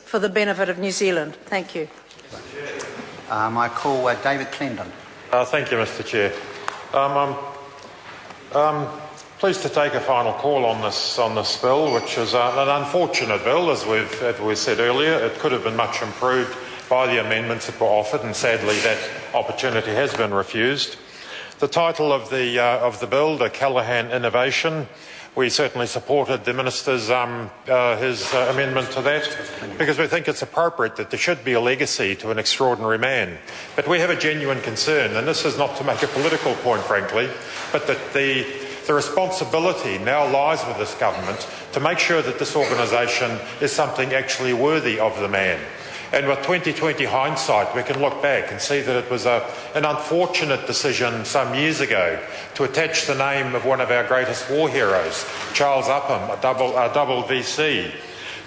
for the benefit of New Zealand. Thank you. I call David Clendon. Thank you, Mr. Chair. I'm pleased to take a final call on this bill, which is an unfortunate bill, as we said earlier. It could have been much improved by the amendments that were offered, and sadly that opportunity has been refused. The title of the bill, the Callaghan Innovation, we certainly supported the Minister's his amendment to that, because we think it's appropriate that there should be a legacy to an extraordinary man. But we have a genuine concern, and this is not to make a political point, frankly, but that the responsibility now lies with this government to make sure that this organisation is something actually worthy of the man. And with 2020 hindsight, we can look back and see that it was an unfortunate decision some years ago to attach the name of one of our greatest war heroes, Charles Upham, a double VC,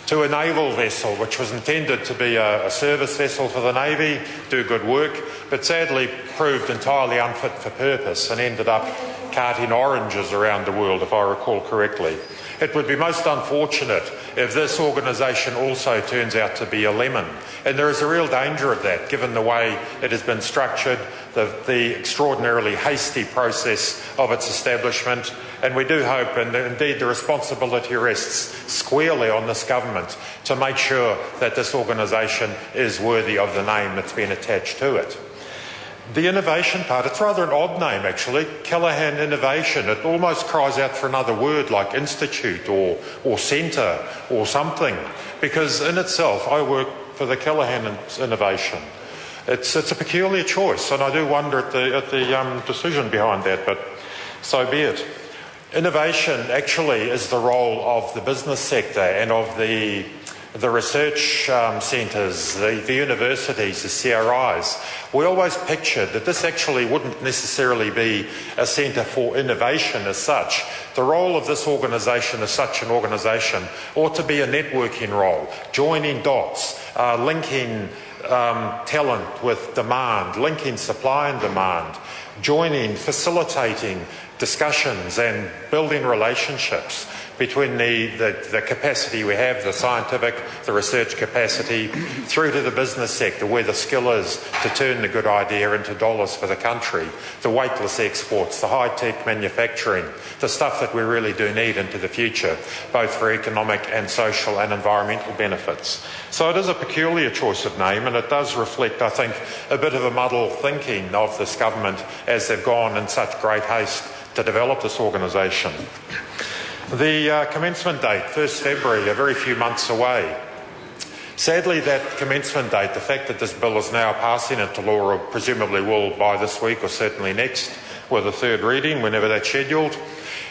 to a naval vessel which was intended to be a service vessel for the Navy, do good work, but sadly proved entirely unfit for purpose and ended up carting oranges around the world, if I recall correctly. It would be most unfortunate if this organisation also turns out to be a lemon. And there is a real danger of that, given the way it has been structured, the extraordinarily hasty process of its establishment. And we do hope, and indeed the responsibility rests squarely on this government, to make sure that this organisation is worthy of the name that's been attached to it. The innovation part, it's rather an odd name actually, Callaghan Innovation. It almost cries out for another word like institute or centre or something, because in itself I work for the Callaghan Innovation. It's a peculiar choice, and I do wonder at the decision behind that, but so be it. Innovation actually is the role of the business sector and of the research centres, the universities, the CRIs. We always pictured that this actually wouldn't necessarily be a centre for innovation as such. The role of this organisation as such an organisation ought to be a networking role, joining dots, linking talent with demand, linking supply and demand, joining, facilitating discussions and building relationships between the capacity we have, the scientific, the research capacity, through to the business sector where the skill is to turn the good idea into dollars for the country, the weightless exports, the high-tech manufacturing, the stuff that we really do need into the future, both for economic and social and environmental benefits. So it is a peculiar choice of name, and it does reflect, I think, a bit of a muddled thinking of this government as they've gone in such great haste to develop this organisation. The commencement date, 1st February, a very few months away. Sadly, that commencement date, the fact that this bill is now passing into law, or presumably will by this week or certainly next, with a third reading, whenever that's scheduled,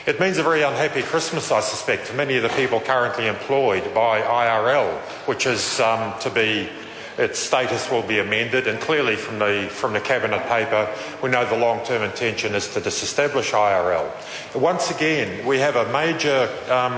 it means a very unhappy Christmas, I suspect, for many of the people currently employed by IRL, which is to be, its status will be amended, and clearly from the Cabinet paper we know the long-term intention is to disestablish IRL. Once again, we have a major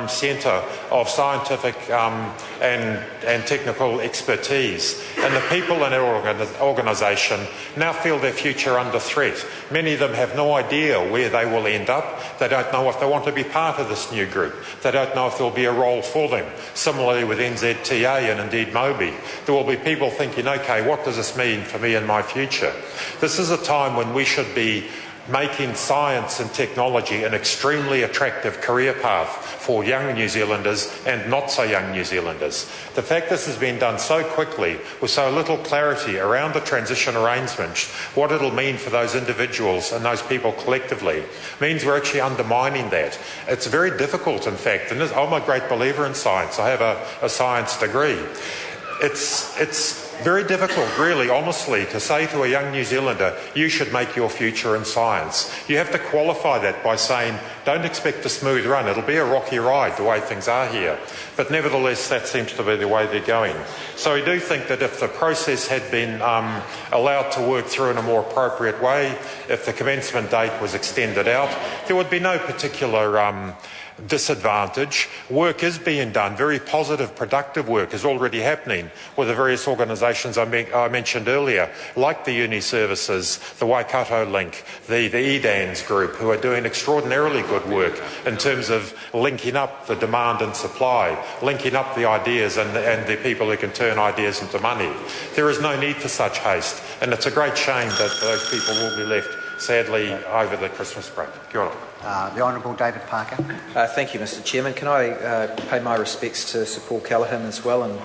centre of scientific and technical expertise, and the people in our organisation now feel their future under threat. Many of them have no idea where they will end up. They don't know if they want to be part of this new group. They don't know if there will be a role for them. Similarly with NZTA and indeed Mobi, there will be people thinking, okay, what does this mean for me and my future? This is a time when we should be making science and technology an extremely attractive career path for young New Zealanders and not so young New Zealanders. The fact this has been done so quickly with so little clarity around the transition arrangements, what it'll mean for those individuals and those people collectively, means we're actually undermining that. It's very difficult, in fact, and I'm a great believer in science. I have a science degree. It's very difficult, really, honestly, to say to a young New Zealander, you should make your future in science. You have to qualify that by saying, don't expect a smooth run. It'll be a rocky ride, the way things are here. But nevertheless, that seems to be the way they're going. So we do think that if the process had been allowed to work through in a more appropriate way, if the commencement date was extended out, there would be no particular disadvantage. Work is being done, very positive, productive work is already happening with the various organisations I mentioned earlier, like the Uni Services, the Waikato Link, the EDANS group, who are doing extraordinarily good work in terms of linking up the demand and supply, linking up the ideas and the people who can turn ideas into money. There is no need for such haste, and it's a great shame that those people will be left, sadly, over the Christmas break. Kia ora. The Honourable David Parker. Thank you, Mr. Chairman. Can I pay my respects to Sir Paul Callaghan as well, and